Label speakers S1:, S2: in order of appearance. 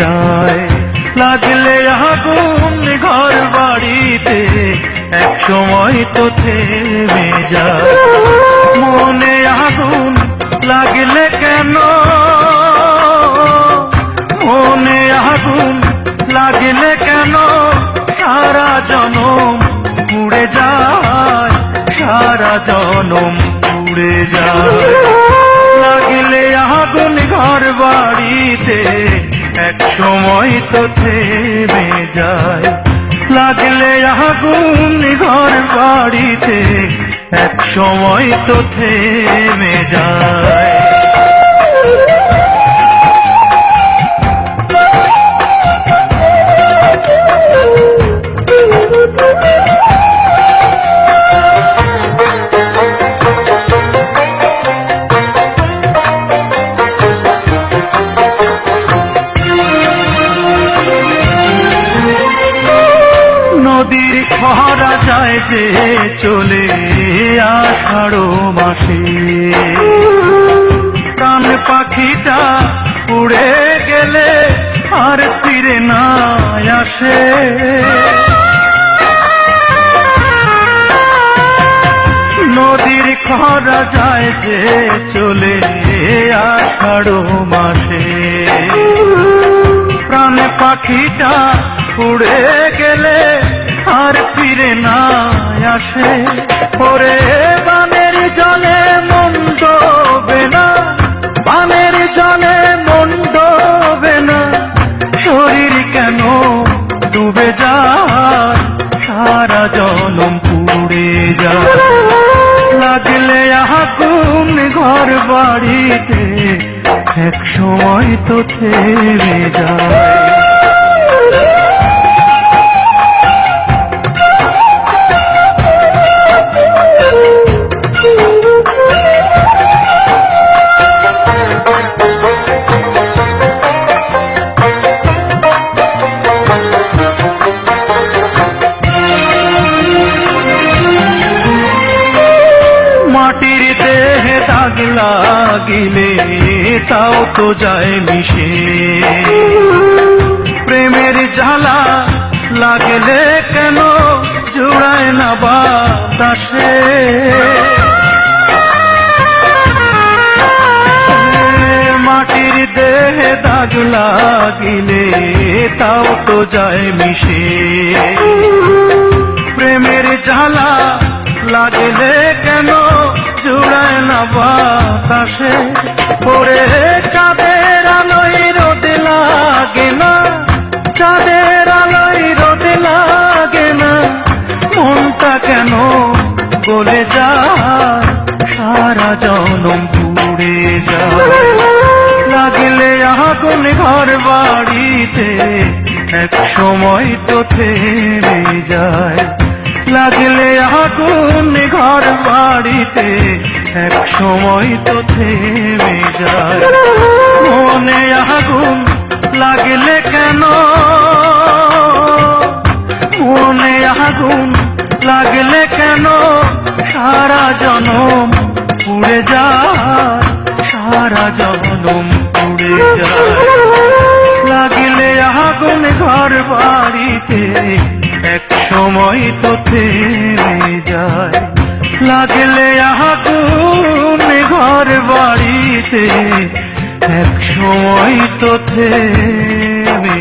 S1: যায়। লাগলে আগুন ঘর বাড়িতে এক সময় তো থেমে যায়। মনে আগুন লাগলে কেন, মনে আগুন লাগলে কেন সারা জনম পুড়ে যায়, সারা জনম পুড়ে যায়। লাগলে আগুন ঘর বাড়িতে এক সময় তো থেমে যায়। লাগলে আগুন ঘর বাড়িতে এক সময় তো থেমে যায়। নদীর খরা যায় যে চলে আষাঢ় মাসে, প্রাণ পাখিটা উড়ে গেলে আর ফিরে না আসে। নদীর খরা যায় যে চলে আষাঢ় মাসে, প্রাণ পাখিটা উড়ে গেলে আর ফিরে না আসে। ওরে বানের জলে মন ডোবে না, বানের জলে মন ডোবে না, শরীর কেন ডুবে যায়, সারা জনম পুড়ে যায়। লাগলে আগুন ঘর বাড়িতে এক সময় তো থেমে যায়। মাটির দেহে দাগ লাগিলে তাও তো যায় মিশে, প্রেমের জ্বালা লাগলে কেন জুড়ায় না বাতাসে। মাটির দেহে দাগ লাগিলে তাও তো যায় মিশে, প্রেমের জ্বালা লাগলে কেন জুড়ায় না বাতাসে। ওরে চাঁদের আলোয় রোদ লাগে না, চাঁদের আলোয় রোদ লাগে না, মনটা কেন গলে যায়, সারা জনম পুড়ে যায়। লাগলে আগুন ঘর বাড়িতে এক সময় তো থেমে যায়। লাগলে আগুন ঘর বাড়িতে এক সময় তো থেমে যায়। মনে আগুন লাগলে কেন, মনে আগুন লাগলে কেন সারা জনম পুড়ে যায়, সারা জনম পুড়ে যায়। লাগলে আগুন ঘর বাড়িতে এক সময় তো থেমে যায়। লাগলে আগুন ঘর বাড়িতে এক সময় তো থেমে